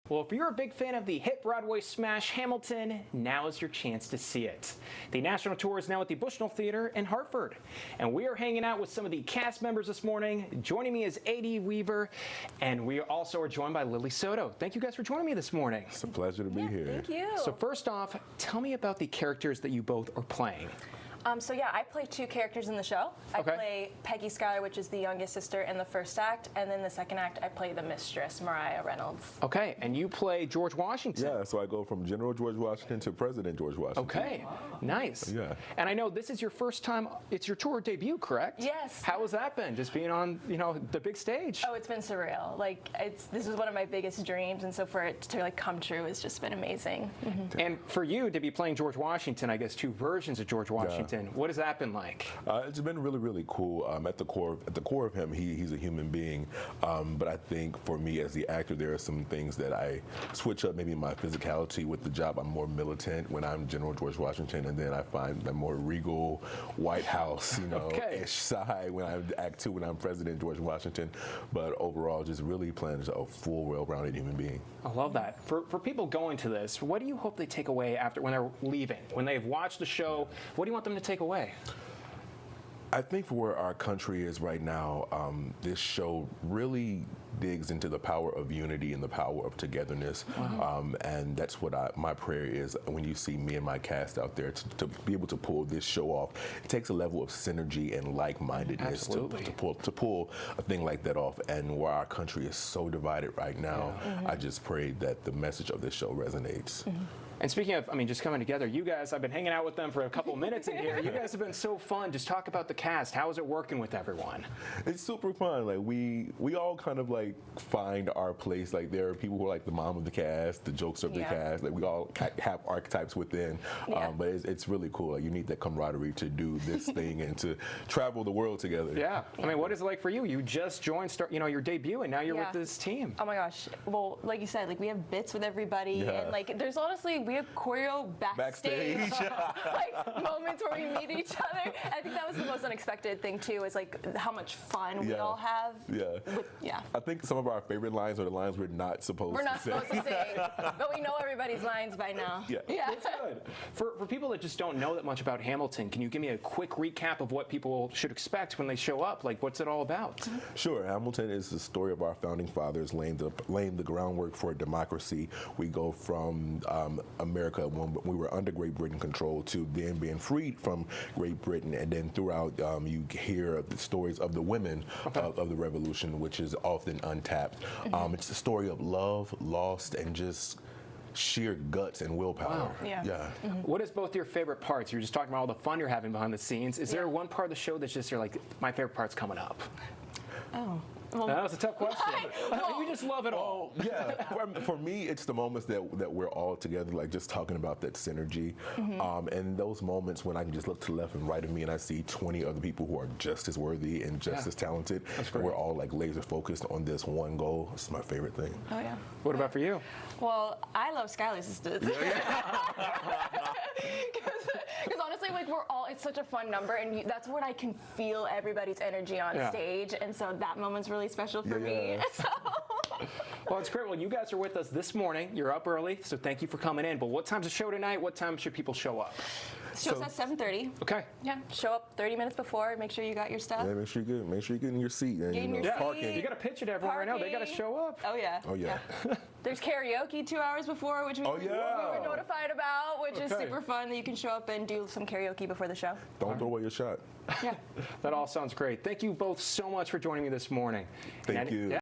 Well, if you're a big fan of the hit Broadway smash Hamilton, now is your chance to see it. The national tour is now at the Bushnell Theater in Hartford. And we are hanging out with some of the cast members this morning. Joining me is A.D. Weaver, and we also are joined by Lily Soto. Thank you guys for joining me this morning. It's a pleasure to be here. Thank you. So first off, tell me about the characters that you both are playing. I play two characters in the show. I play Peggy Schuyler, which is the youngest sister in the first act, and then the second act, I play the mistress, Mariah Reynolds. Okay, and you play George Washington. Yeah, so I go from General George Washington to President George Washington. Okay, nice. Yeah. And I know this is your first time, it's your tour debut, correct? Yes. How has that been, just being on, the big stage? Oh, it's been surreal. This is one of my biggest dreams, and so for it to come true has just been amazing. Mm-hmm. And for you to be playing George Washington, I guess two versions of George Washington, what has that been like? It's been really, really cool. At the core of him, he's a human being. But I think for me as the actor, there are some things that I switch up, maybe my physicality with the job. I'm more militant when I'm General George Washington, and then I find the more regal White House, ish side when I'm Act 2 when I'm President George Washington. But overall, just really playing a full, well-rounded human being. I love that. For people going to this, what do you hope they take away after when they're leaving? When they've watched the show, what do you want them to take away? I think for where our country is right now, this show really digs into the power of unity and the power of togetherness. And that's what my prayer is when you see me and my cast out there to be able to pull this show off. It takes a level of synergy and like-mindedness to pull a thing like that off. And where our country is so divided right now, I just pray that the message of this show resonates. And speaking of, just coming together, you guys, I've been hanging out with them for a couple of minutes in here. You guys have been so fun. Just talk about the cast. How is it working with everyone? It's super fun. We all kind of find our place. There are people who are the mom of the cast, the jokes of the cast. We all have archetypes within. But it's really cool. You need that camaraderie to do this thing and to travel the world together. Yeah. What is it like for you? You just joined, your debut, and now you're with this team. Oh my gosh. Well, like you said, we have bits with everybody, and there's honestly. We have choreo backstage. Moments where we meet each other. I think that was the most unexpected thing too, is how much fun we all have. I think some of our favorite lines are the lines we're not supposed to say. But we know everybody's lines by now. That's good. For people that just don't know that much about Hamilton, can you give me a quick recap of what people should expect when they show up? What's it all about? Sure. Hamilton is the story of our founding fathers laying the groundwork for democracy. We go from America when we were under Great Britain control to then being freed from Great Britain, and then throughout you hear the stories of the women of the revolution, which is often untapped. It's the story of love, lost, and just sheer guts and willpower. Wow. What is both your favorite parts? You're just talking about all the fun you're having behind the scenes. Is there one part of the show that's just my favorite part's coming up? Oh. Well, that was a tough question. You just love it all. For me, it's the moments that we're all together, just talking about that synergy. And those moments when I can just look to the left and right of me and I see 20 other people who are just as worthy and just as talented. And we're all laser focused on this one goal. This is my favorite thing. Oh, yeah. What about for you? Well, I love Schuyler's sisters. Because honestly, it's such a fun number, and that's when I can feel everybody's energy on stage, and so that moment's really special for me. Well, it's great. Well, you guys are with us this morning. You're up early, so thank you for coming in. But what time's the show tonight? What time should people show up? Show's at 7:30. Okay. Yeah. Show up 30 minutes before. Make sure you got your stuff. Yeah, make sure you're good. Make sure you get in your seat. And, parking. You got to pitch it to everyone right now. They got to show up. Oh, yeah. Oh, yeah. There's karaoke 2 hours before, which we were notified about, which is super fun, that you can show up and do some karaoke before the show. Don't throw away your shot. That all sounds great. Thank you both so much for joining me this morning. Thank you.